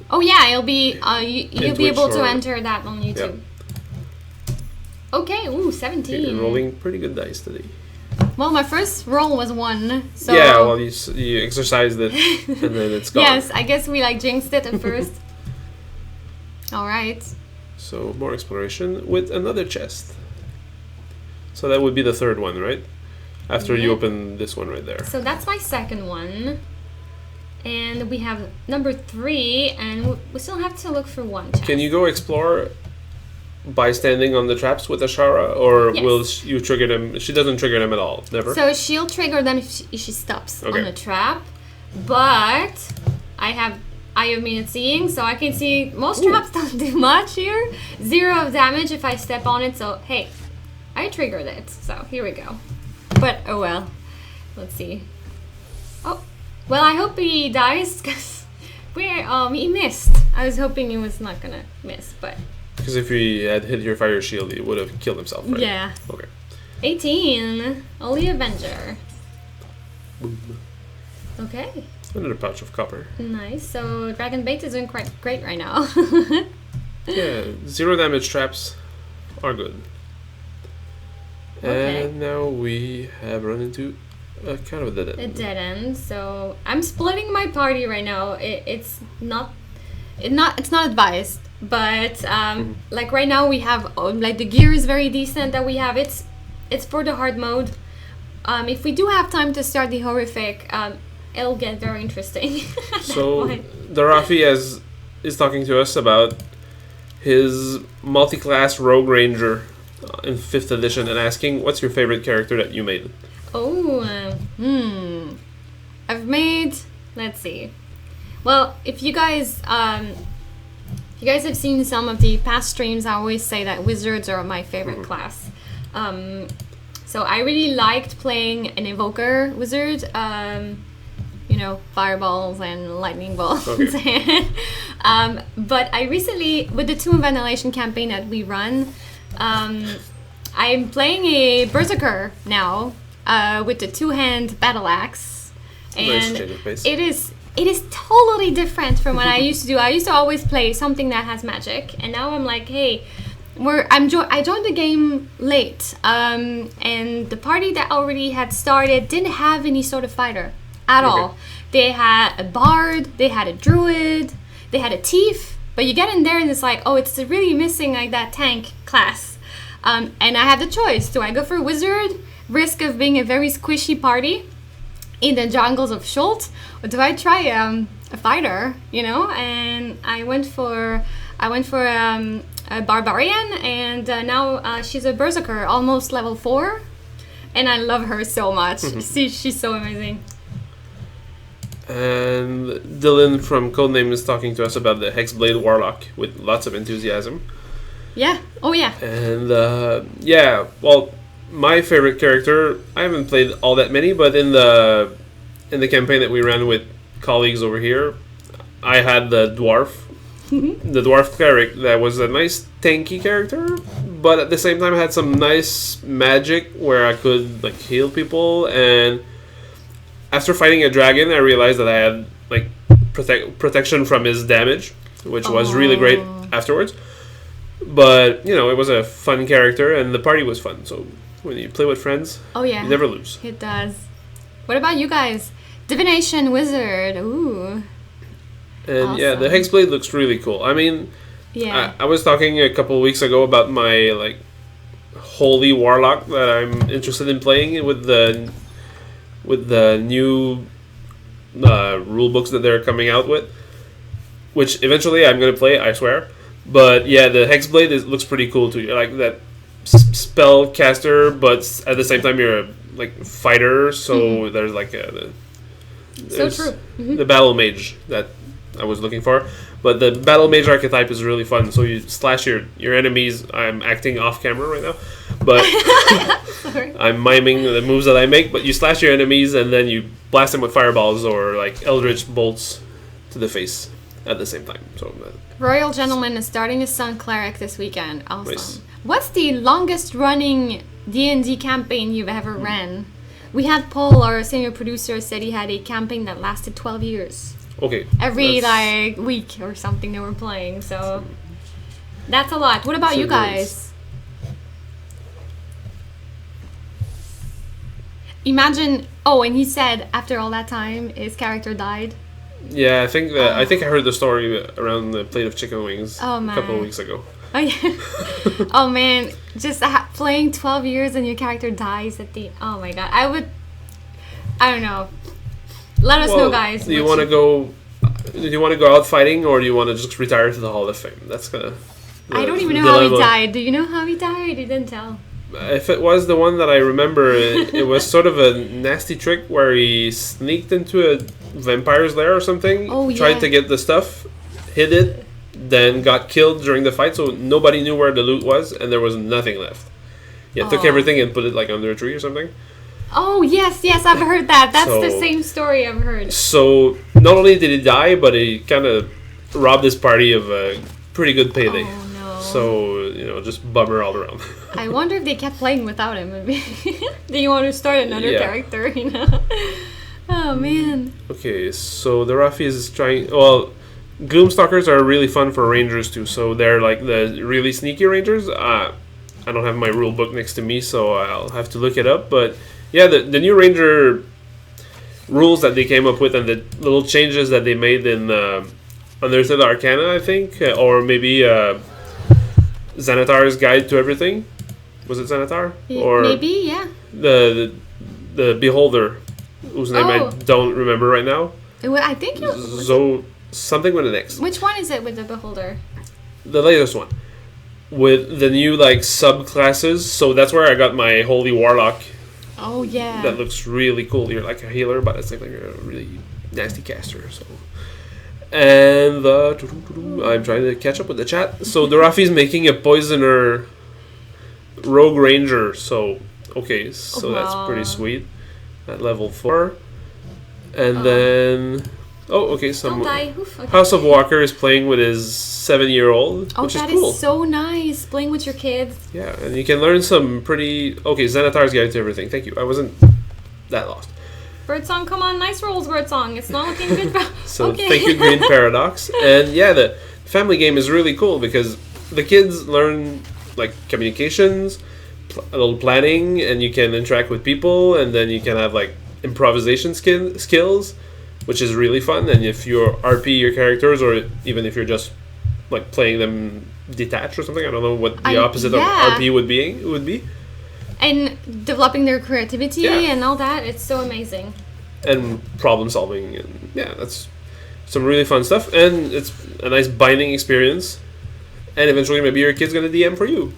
Oh yeah, it'll be. You'll be able to enter that on YouTube. Yeah. Okay, ooh, 17. You're rolling pretty good dice today. Well, my first roll was 1, so... Yeah, well, you exercised it, and then it's gone. Yes, I guess we, like, jinxed it at first. Alright. So, more exploration with another chest. So that would be the third one, right? After you open this one right there. So that's my second one. And we have number 3, and we still have to look for one chest. Can you go explore by standing on the traps with Ashara, or will you trigger them? She doesn't trigger them at all, never? So she'll trigger them if she stops on a trap, but I have Eye of Minute Seeing, so I can see most traps don't do much here. 0 of damage if I step on it, so hey, I triggered it, so here we go. But oh well, let's see. Oh, well, I hope he dies, because he missed. I was hoping he was not gonna miss, but... Because if he had hit your fire shield, he would have killed himself, right? Yeah. Okay. 18. Only Avenger. Boom. Okay. Another pouch of copper. Nice. So Dragon Bait is doing quite great right now. Yeah, 0 damage traps are good. Okay. And now we have run into a kind of a dead end. A dead end. So I'm splitting my party right now. It's not advised. But like right now we have like the gear is very decent that we have. It's for the hard mode. If we do have time to start the horrific, it'll get very interesting. So Darafi is talking to us about his multi-class rogue ranger in 5th edition and asking, what's your favorite character that you made? I've made, let's see. Well, if you guys have seen some of the past streams, I always say that wizards are my favorite class. So I really liked playing an evoker wizard. Fireballs and lightning bolts. Okay. But I recently, with the Tomb of Annihilation campaign that we run, I'm playing a berserker now with the 2-hand battle axe, and nice change of pace. It is totally different from what I used to do. I used to always play something that has magic, and now I'm like, hey, I joined the game late, and the party that already had started didn't have any sort of fighter at all. They had a bard, they had a druid, they had a thief, but you get in there and it's like, oh, it's really missing like that tank class. And I had the choice: do I go for a wizard, risk of being a very squishy party in the jungles of Schult, or do I try a fighter, And I went for a barbarian, and now she's a berserker, almost level 4, and I love her so much. She's so amazing. And Dylan from Codename is talking to us about the Hex Blade Warlock with lots of enthusiasm. Yeah. Oh yeah. And well, my favorite character, I haven't played all that many, but in the campaign that we ran with colleagues over here, I had the dwarf, the dwarf cleric that was a nice tanky character, but at the same time had some nice magic where I could like heal people. And after fighting a dragon, I realized that I had like protection from his damage, which was really great afterwards. But it was a fun character, and the party was fun. So when you play with friends, you never lose. It does. What about you guys? Divination Wizard. Ooh. And awesome. The Hex Blade looks really cool. I mean, I was talking a couple of weeks ago about my like Holy Warlock that I'm interested in playing with the new rule books that they're coming out with, which eventually I'm going to play, I swear. But yeah, the Hex Blade looks pretty cool too. Like that spell caster, but at the same time you're a fighter. So there's the battle mage that I was looking for. But the battle mage archetype is really fun. So you slash your enemies. I'm acting off camera right now, but I'm miming the moves that I make. But you slash your enemies and then you blast them with fireballs or eldritch bolts to the face at the same time. So Royal Gentleman is starting his Sun Cleric this weekend. Awesome. Nice. What's the longest running D&D campaign you've ever ran? We had Paul, our senior producer, said he had a campaign that lasted 12 years. Okay. Every week or something they were playing. So that's a lot. What about you guys? Imagine. Oh, and he said after all that time, his character died. Yeah, I think I heard the story around the plate of chicken wings a couple of weeks ago. Oh yeah. Oh man, just playing 12 years and your character dies at the. Oh my god, I don't know. Let us know, guys. Do you want to go? Do you want to go out fighting, or do you want to just retire to the Hall of Fame? That's kind of. I don't even know how he died. Do you know how he died? He didn't tell. If it was the one that I remember, it was sort of a nasty trick where he sneaked into a vampire's lair or something. Oh yeah. Tried to get the stuff, hid it, then got killed during the fight. So nobody knew where the loot was, and there was nothing left. Yeah, took everything and put it under a tree or something. Oh, yes, I've heard that. That's the same story I've heard. So, not only did he die, but he kind of robbed his party of a pretty good payday. Oh, no. So, just bummer all around. I wonder if they kept playing without him. Do you want to start another character, Oh, man. Okay, so the Rafi is trying... Well, Gloomstalkers are really fun for rangers, too. So, they're the really sneaky rangers. I don't have my rule book next to me, so I'll have to look it up, but... Yeah, the new Ranger rules that they came up with and the little changes that they made in Unearthed Arcana, I think, or maybe Xanatar's Guide to Everything. Was it Xanatar? Or maybe, yeah. The Beholder, whose name I don't remember right now. I think something with an X. Which one is it with the Beholder? The latest one. With the new subclasses, so that's where I got my Holy Warlock. Oh yeah. That looks really cool. You're like a healer, but it's you're a really nasty caster. So, and I'm trying to catch up with the chat. So the Rafi's making a poisoner rogue ranger. So that's pretty sweet. At level 4, and then some House of Walker is playing with his 7-year-old, which is cool. That is so nice, playing with your kids. Yeah, and you can learn some pretty... Xanatar's Guide to Everything. Thank you. I wasn't that lost. Birdsong, come on. Nice rolls, Birdsong. It's not looking good. Thank you, Green Paradox. And yeah, the family game is really cool because the kids learn communications, a little planning, and you can interact with people, and then you can have improvisation skills, which is really fun. And if you RP your characters, or even if you're just playing them detached or something, I don't know what the opposite of RP would be. And developing their creativity and all that, it's so amazing. And problem solving, and that's some really fun stuff. And it's a nice binding experience. And eventually, maybe your kid's gonna DM for you.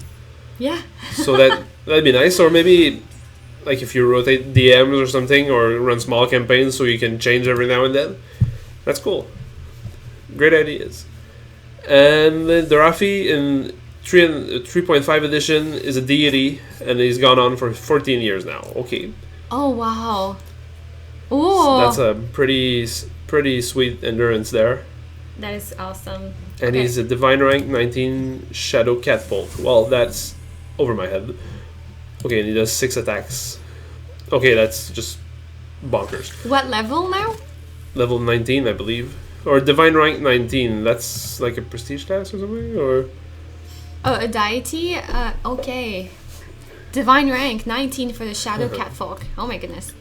Yeah. So that'd be nice, or maybe. If you rotate DMs or something, or run small campaigns so you can change every now and then. That's cool. Great ideas. And the Rafi in 3.5 edition is a deity, and he's gone on for 14 years now. Okay. Oh, wow. Ooh. So that's a pretty sweet endurance there. That is awesome. And he's a divine rank 19 Shadow Catapult. Well, that's over my head. Okay, and he does 6 attacks. Okay, that's just bonkers. What level now? Level 19, I believe. Or Divine Rank 19. That's a prestige class or something? Or a deity? Okay. Divine Rank 19 for the Shadow Catfolk. Oh my goodness.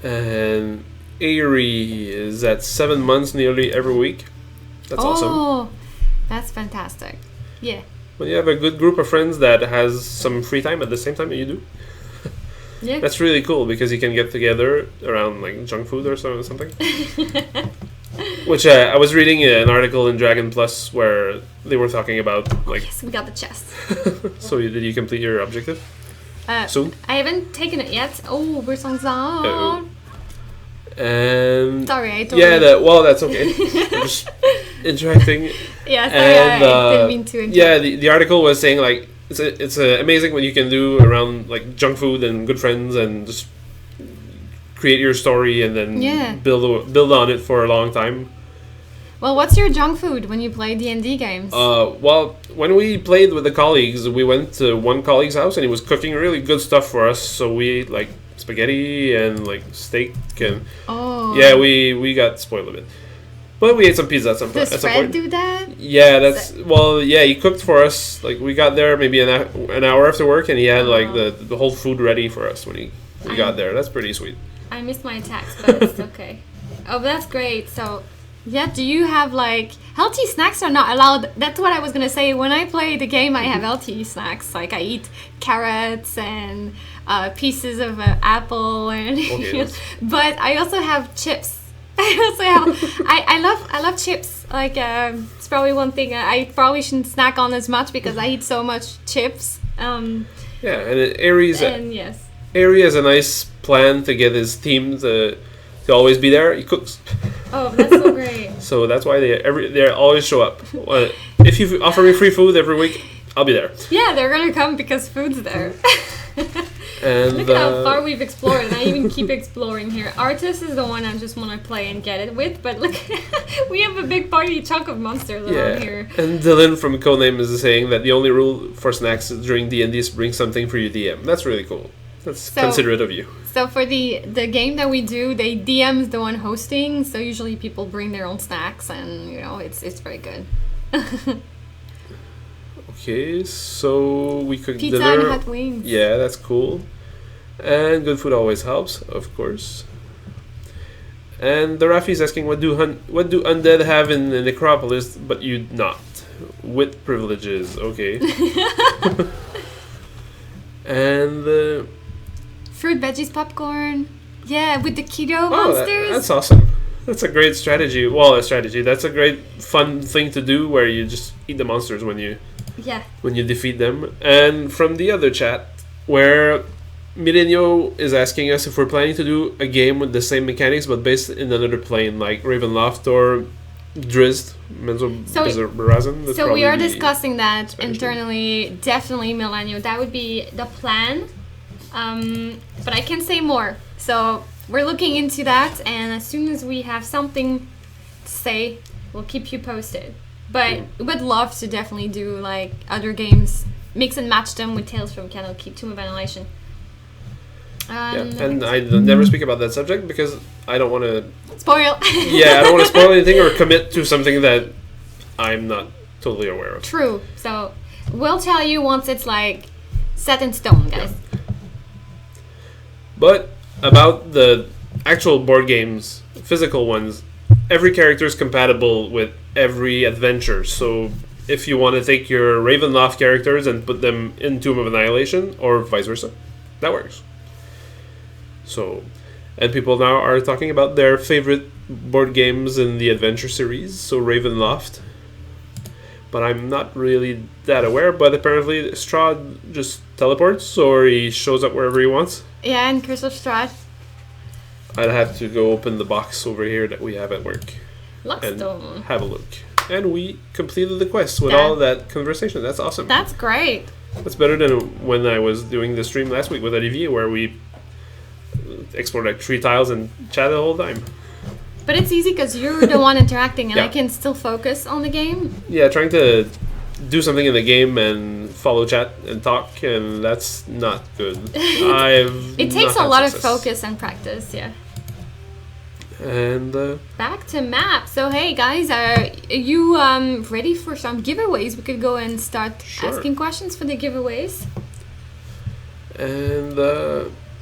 And Aerie is at 7 months nearly every week. That's awesome. Oh, that's fantastic. Yeah. when you have a good group of friends that has some free time at the same time that you do. Yeah. That's really cool because you can get together around like junk food or something. Which I was reading an article in Dragon Plus where they were talking about like. Yes, we got the chest. So did you complete your objective? Soon? I haven't taken it yet. Oh, Birdsong's on. Uh-oh. And sorry, I told yeah, you. well, that's okay. I'm just interacting. Yeah, sorry, And, I didn't mean to interrupt. Yeah, the article was saying like it's amazing what you can do around like junk food and good friends and just create your story and then build on it for a long time. Well, what's your junk food when you play D&D games? Well, when we played with the colleagues, we went to one colleague's house and he was cooking really good stuff for us. So we ate like spaghetti and like steak and yeah, we got spoiled a bit. But we ate some pizza at some point. Does Fred do that? Yeah, he cooked for us. Like we got there maybe an hour after work, and he had like the whole food ready for us when we got there. That's pretty sweet. I missed my attacks, but it's okay. Oh, but that's great. So, yeah, do you have like healthy snacks are not allowed? That's what I was gonna say. When I play the game, I have healthy snacks. Like I eat carrots and pieces of apple, and but I also have chips. I love chips. Like it's probably one thing I probably shouldn't snack on as much because I eat so much chips. Yeah, and Aries. And yes. Ari has a nice plan to get his team to always be there. He cooks. Oh, that's so great. So that's why they always show up. If you offer me free food every week, I'll be there. Yeah, they're gonna come because food's there. And look at how far we've explored, and I even keep exploring here. Artist is the one I just want to play and get it with, but look, we have a big party chunk of monsters around here. And Dylan from Codename is saying that the only rule for snacks during D&D is bring something for your DM. That's really cool. That's considerate of you. So for the game that we do, DM's the one hosting, so usually people bring their own snacks, and it's very good. Okay, so we cooked pizza dinner. and hot wings. Yeah, that's cool. And good food always helps, of course. And the Rafi's asking, what do undead have in the necropolis, but you not? Wit privileges, okay. And fruit, veggies, popcorn. Yeah, with the keto monsters. That's awesome. That's a great strategy. Well, a strategy. That's a great fun thing to do where you just eat the monsters when you defeat them. And from the other chat, where Milenio is asking us if we're planning to do a game with the same mechanics but based in another plane, like Ravenloft or Drizzt, Menzo. So we are discussing that internally. Definitely, Milenio. That would be the plan. But I can't say more. So we're looking into that, and as soon as we have something to say, we'll keep you posted. But would love to definitely do like other games, mix and match them with Tales from Candlekeep, Tomb of Annihilation. And I never speak about that subject because I don't want to spoil. I don't want to spoil anything or commit to something that I'm not totally aware of. True. So we'll tell you once it's like set in stone, guys. Yeah. But about the actual board games, physical ones, every character is compatible with every adventure. So if you want to take your Ravenloft characters and put them in Tomb of Annihilation, or vice versa, that works. So, and people now are talking about their favorite board games in the adventure series, so Ravenloft. But I'm not really that aware, but apparently Strahd just teleports, or he shows up wherever he wants. Yeah, and Curse of Strahd. I'd have to go open the box over here that we have at work. Luckstone. And have a look. And we completed the quest with all that conversation. That's awesome. That's great. That's better than when I was doing the stream last week with Olivier, where we explored like 3 tiles and chat the whole time. But it's easy because you're the one interacting, and I can still focus on the game. Yeah, trying to do something in the game and follow chat and talk, and that's not good. It takes a lot of focus and practice, yeah. And back to map. So hey guys, are you ready for some giveaways? We could go and start asking questions for the giveaways. And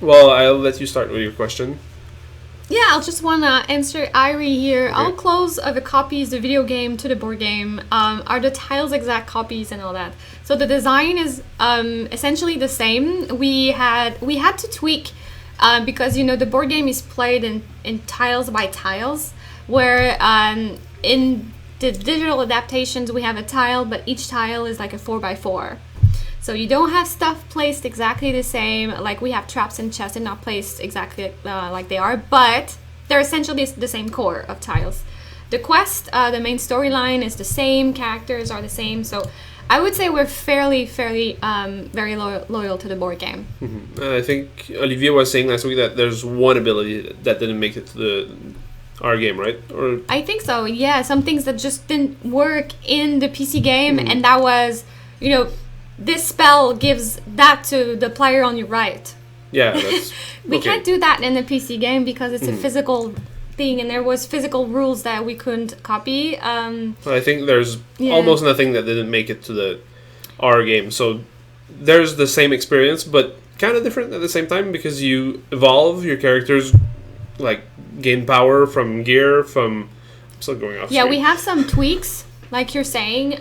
well, I'll let you start with your question. Yeah, I'll just want to answer Irie here. Okay. All close of the copies, the video game to the board game, are the tiles exact copies and all that. So the design is essentially the same. We had to tweak because the board game is played in tiles by tiles, where in the digital adaptations we have a tile, but each tile is like a 4x4. So you don't have stuff placed exactly the same, like we have traps and chests and not placed exactly like they are, but they're essentially the same core of tiles. The quest, the main storyline is the same, characters are the same, so I would say we're fairly very loyal to the board game. Mm-hmm. I think Olivier was saying last week that there's one ability that didn't make it to our game, right? Or I think so, yeah, some things that just didn't work in the PC game, and that was, this spell gives that to the player on your right. Yeah, that's we okay. can't do that in the PC game because it's a physical thing, and there was physical rules that we couldn't copy. I think there's almost nothing that didn't make it to our game. So there's the same experience, but kind of different at the same time because you evolve your characters, like gain power from gear. I'm still going off. Yeah, screen. we have some tweaks, like you're saying.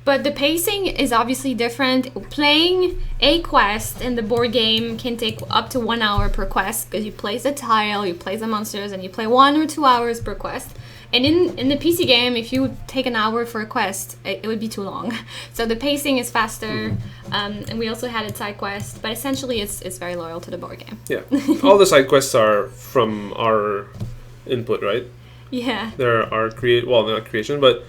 But the pacing is obviously different. Playing a quest in the board game can take up to 1 hour per quest because you place the tile, you place the monsters, and you play 1 or 2 hours per quest. And in the PC game, if you would take an hour for a quest, it would be too long. So the pacing is faster, and we also had a side quest. But essentially, it's very loyal to the board game. Yeah, all the side quests are from our input, right? Yeah. There are not creation, but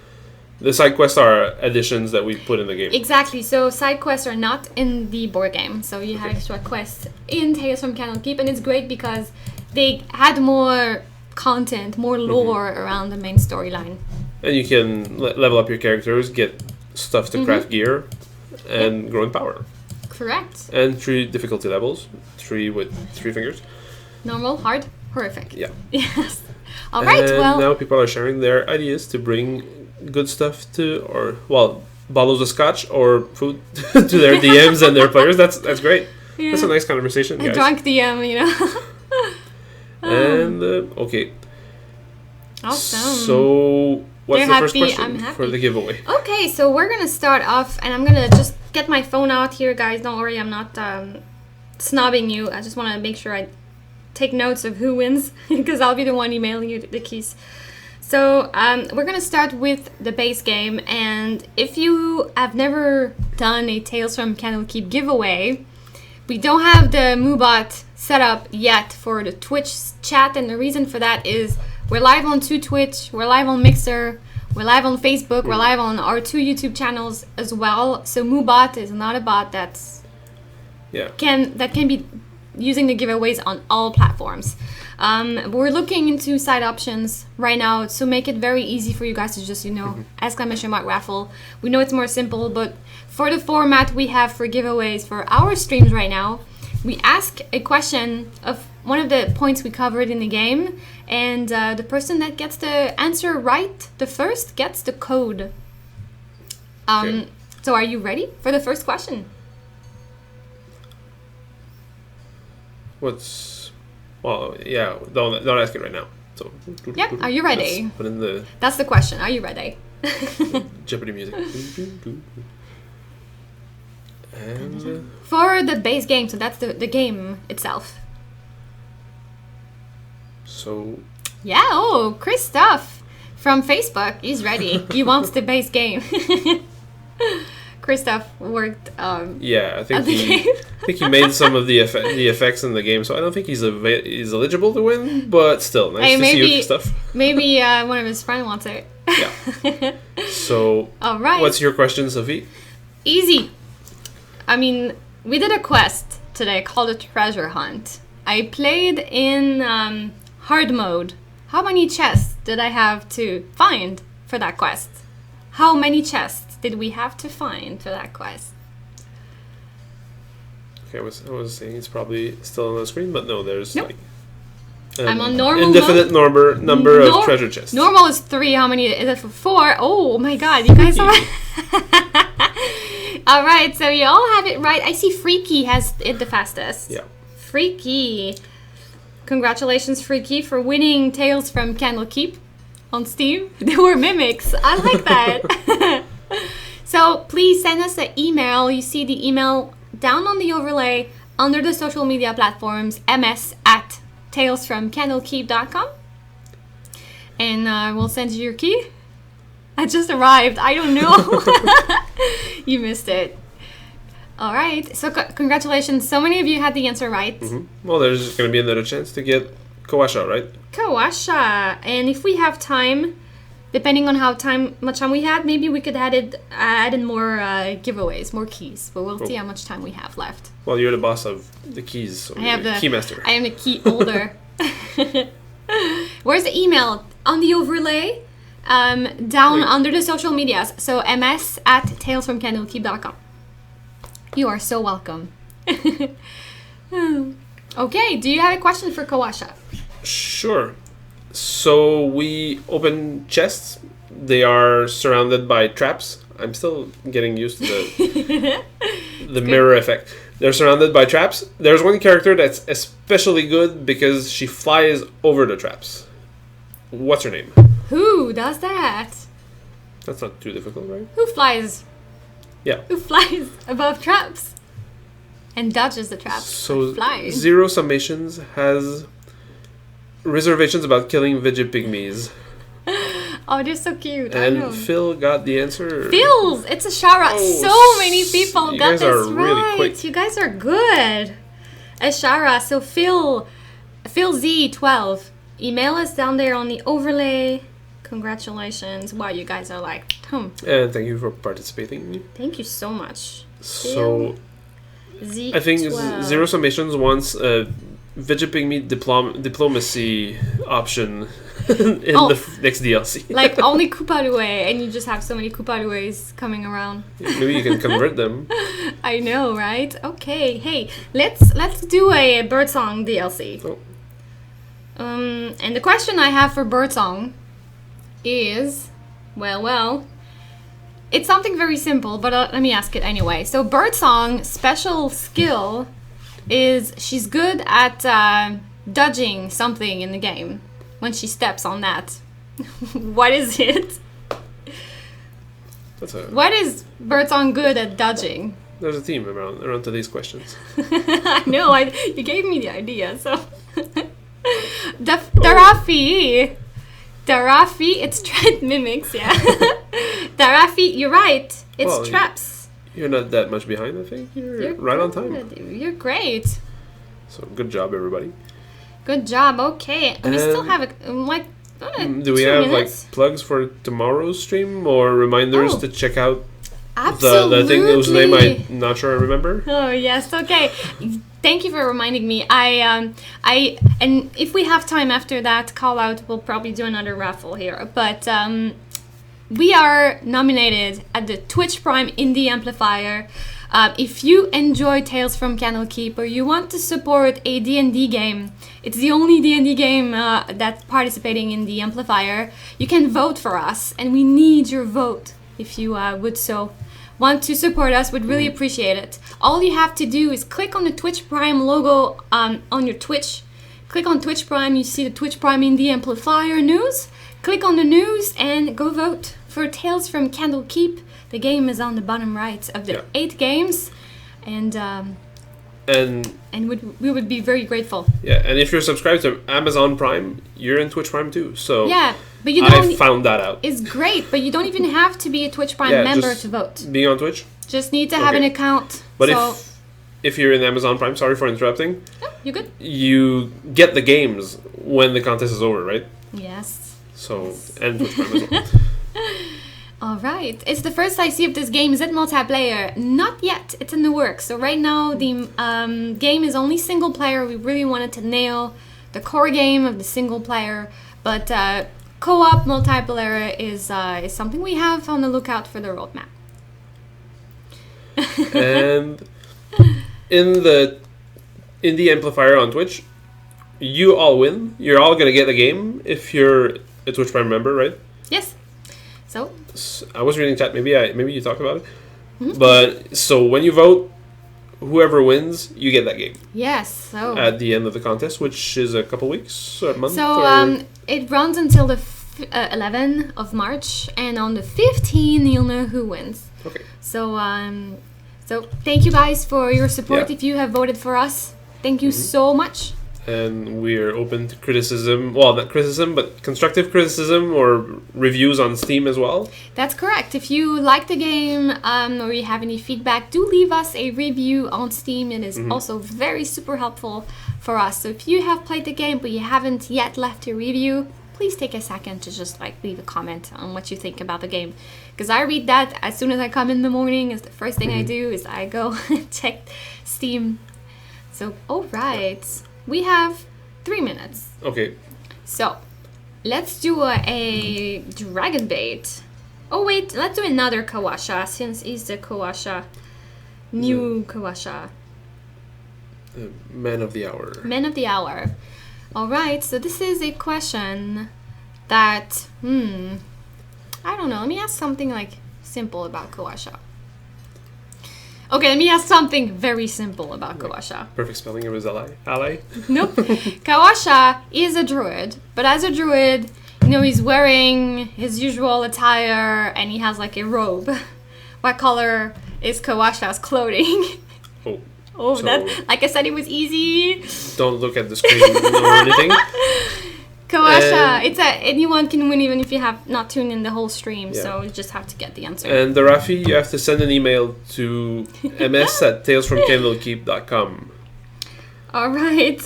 the side quests are additions that we put in the game. Exactly. So side quests are not in the board game. So you have extra quests in Tales from Candlekeep, and it's great because they had more content, more lore around the main storyline. And you can level up your characters, get stuff to craft gear, and grow in power. Correct. And 3 difficulty levels, 3 with 3 fingers. Normal, hard, horrific. Yeah. Yes. All right. And well, now people are sharing their ideas to bring good stuff bottles of scotch or food to their DMs and their players. That's great. Yeah. That's a nice conversation, guys. A drunk DM, And okay. Awesome. So what's They're the first happy, question I'm happy. for the giveaway? Okay, so we're gonna start off, and I'm gonna just get my phone out here, guys. Don't worry, I'm not snobbing you. I just want to make sure I take notes of who wins because I'll be the one emailing you the keys. So we're gonna start with the base game, and if you have never done a Tales from Candlekeep giveaway, we don't have the Moobot set up yet for the Twitch chat, and the reason for that is we're live on Twitch, we're live on Mixer, we're live on Facebook, we're live on our 2 YouTube channels as well. So Moobot is not a bot that can be using the giveaways on all platforms. We're looking into side options right now to make it very easy for you guys to just, exclamation mark raffle. We know it's more simple, but for the format we have for giveaways for our streams right now, we ask a question of one of the points we covered in the game, and the person that gets the answer right the first gets the code. Okay. So are you ready for the first question? Don't ask it right now. So Yeah, are you ready? Let's put in the That's the question. Are you ready? Jeopardy music. And For the base game, so that's the game itself. so Yeah, Christoph from Facebook, he's ready. He wants the base game. Christoph worked I think at the he game. made some of the effects in the game, so I don't think he's eligible to win, but still nice to see you, stuff. Maybe one of his friends wants it. Yeah. So All right. what's your question, Sophie? Easy. I mean, we did a quest today called a treasure hunt. I played in hard mode. How many chests did I have to find for that quest? How many chests did we have to find for that quest? Okay, I was saying it's probably still on the screen, but no, there's Nope. an I'm on normal indefinite number of treasure chests. Normal is 3. How many is it for 4? Oh my god, you guys are... All right, so you all have it right. I see Freaky has it the fastest. Yeah. Freaky. congratulations, Freaky, for winning Tales from Candlekeep on Steam. They were mimics. I like that. So please send us an email. You see the email down on the overlay under the social media platforms, ms@talesfromcandlekeep.com. And we'll send you your key. I just arrived. I don't know. You missed it. All right. So congratulations. So many of you had the answer right. Well, there's going to be another chance to get Kawasha, right? Kawasha. And if we have time, depending on much time we had, maybe we could add in more giveaways, more keys. But we'll see how much time we have left. Well, you're the boss of the keys. So you're the key master. I am the key holder. Where's the email? On the overlay, down under the social medias. So ms@talesfromcandlekeep.com. You are so welcome. Okay, do you have a question for Kawasha? Sure. So we open chests. They are surrounded by traps. I'm still getting used to the mirror effect. They're surrounded by traps. There's one character that's especially good because she flies over the traps. What's her name? Who does that? That's not too difficult, right? Who flies? Yeah. Who flies above traps and dodges the traps? So flies. Zero Summations has reservations about killing Vigid Pygmies. Oh, they're so cute. And I know. Phil got the answer. Phil's! It's Ashara. Oh, so many people you got guys this are right. really quick. You guys are good. Ashara. So Phil Z12. Email us down there on the overlay. Congratulations. Wow, you guys are like, And thank you for participating. Thank you so much. So, Z12. I think Zero Summations wants a Vigid Pygmy diplomacy option in the next DLC. Like only Koopa and you just have so many Koopa coming around. Maybe you can convert them. I know, right? Okay, hey, let's do a Birdsong DLC. Oh. And the question I have for Birdsong is, well, it's something very simple, but let me ask it anyway. So Birdsong's special skill is she's good at dodging something in the game when she steps on that. What is it? What is Birdsong good at dodging? There's a theme around to these questions. I know, you gave me the idea, so... Darafi, it's trap mimics, yeah. Darafi, you're right. It's traps. You're not that much behind, I think. You're right on time. You're great. So good job, everybody. Good job. Okay, and we still have do we have plugs for tomorrow's stream or reminders to check out the thing whose name I'm not sure I remember? Oh yes, okay. Thank you for reminding me. And if we have time after that call out, we'll probably do another raffle here. But we are nominated at the Twitch Prime Indie Amplifier. If you enjoy Tales from Candlekeep or you want to support a D&D game, it's the only D&D game that's participating in the Amplifier, you can vote for us, and we need your vote if you want to support us. Would really appreciate it. All you have to do is click on the Twitch Prime logo on your Twitch. Click on Twitch Prime, you see the Twitch Prime Indie Amplifier news. Click on the news and go vote for Tales from Candlekeep. The game is on the bottom right of the 8 games, and we would be very grateful. Yeah, and if you're subscribed to Amazon Prime, you're in Twitch Prime too. So yeah, but I found that out. It's great, but you don't even have to be a Twitch Prime member to vote. Being on Twitch, just need to have an account. But if you're in Amazon Prime, sorry for interrupting. No, you're good. You get the games when the contest is over, right? Yes. So and Twitch Prime as well. All right. It's the first I see of this game. Is it multiplayer? Not yet. It's in the works. So right now the game is only single player. We really wanted to nail the core game of the single player, but co-op multiplayer is something we have on the lookout for the roadmap. And in the Amplifier on Twitch, you all win. You're all gonna get the game if you're a Twitch Prime member, right? Yes. So I was reading chat. Maybe you talked about it. Mm-hmm. But so when you vote whoever wins, you get that game Yes. So at the end of the contest, which is a couple weeks or a month. So it runs until the 11th of March, and on the 15th you'll know who wins. Okay. So thank you guys for your support. Yeah. If you have voted for us, thank you so much. And we're open to criticism. Well, not criticism, but constructive criticism or reviews on Steam as well. That's correct. If you like the game or you have any feedback, do leave us a review on Steam. It is also very super helpful for us. So if you have played the game but you haven't yet left a review, please take a second to just leave a comment on what you think about the game. Because I read that as soon as I come in the morning. Is the first thing I do is I go check Steam. So, all right. We have 3 minutes. Okay. So, let's do a dragon bait. Oh wait, let's do another Kawasha since it's the Kawasha. New Kawasha. Man of the hour. Man of the hour. Alright, so this is a question that, I don't know. Let me ask something simple about Kawasha. Okay, let me ask something very simple about Kawasha. Perfect spelling of his ally. Nope. Kawasha is a druid, but as a druid, he's wearing his usual attire and he has a robe. What color is Kawasha's clothing? Oh, so that, like I said, it was easy. Don't look at the screen or anything. Kawasha, anyone can win even if you have not tuned in the whole stream, so you just have to get the answer. And Rafi, you have to send an email to ms@talesfromcandlekeep.com. Alright.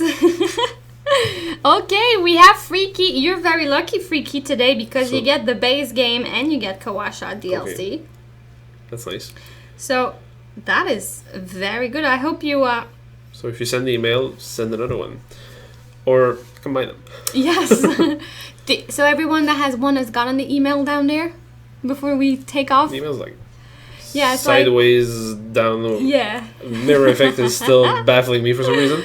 Okay, we have Freaky. You're very lucky, Freaky, today because you get the base game and you get Kawasha DLC. Okay. That's nice. So, that is very good. I hope you... So if you send the email, send another one. Or combine them. Yes. So everyone that has won has gotten the email down there before we take off? The email's it's sideways down. Yeah. Mirror effect is still baffling me for some reason.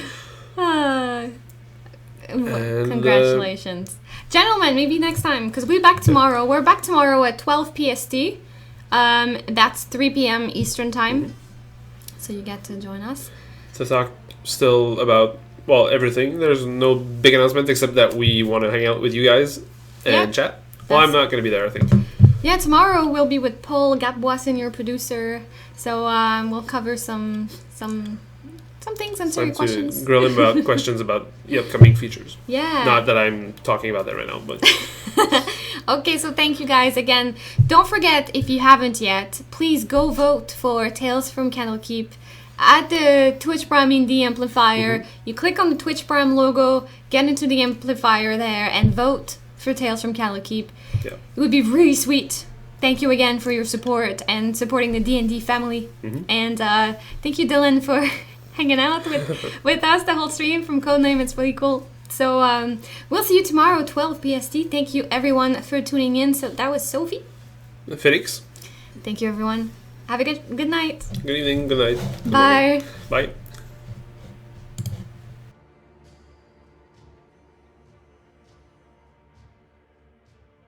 Congratulations. Gentlemen, maybe next time, because we're back tomorrow. We're back tomorrow at 12 PST. That's 3 p.m. Eastern time. So you get to join us. To talk still about... Well, everything. There's no big announcement except that we want to hang out with you guys and chat. Well, I'm not going to be there, I think. Yeah, tomorrow we'll be with Paul Gapboisson, your producer. So we'll cover some things, answer your questions. Grill him about questions about the upcoming features. Yeah. Not that I'm talking about that right now, but... Okay, so thank you guys again. Don't forget, if you haven't yet, please go vote for Tales from Candlekeep. At the Twitch Prime Indie Amplifier, you click on the Twitch Prime logo, get into the amplifier there, and vote for Tales from Candlekeep. Yeah. It would be really sweet. Thank you again for your support and supporting the D&D family. And thank you, Dylan, for hanging out with us the whole stream from Codename. It's really cool. So we'll see you tomorrow, 12 PST. Thank you, everyone, for tuning in. So that was Sophie. Felix. Thank you, everyone. Have a good night. Good evening, good night. Good Bye. morning. Bye.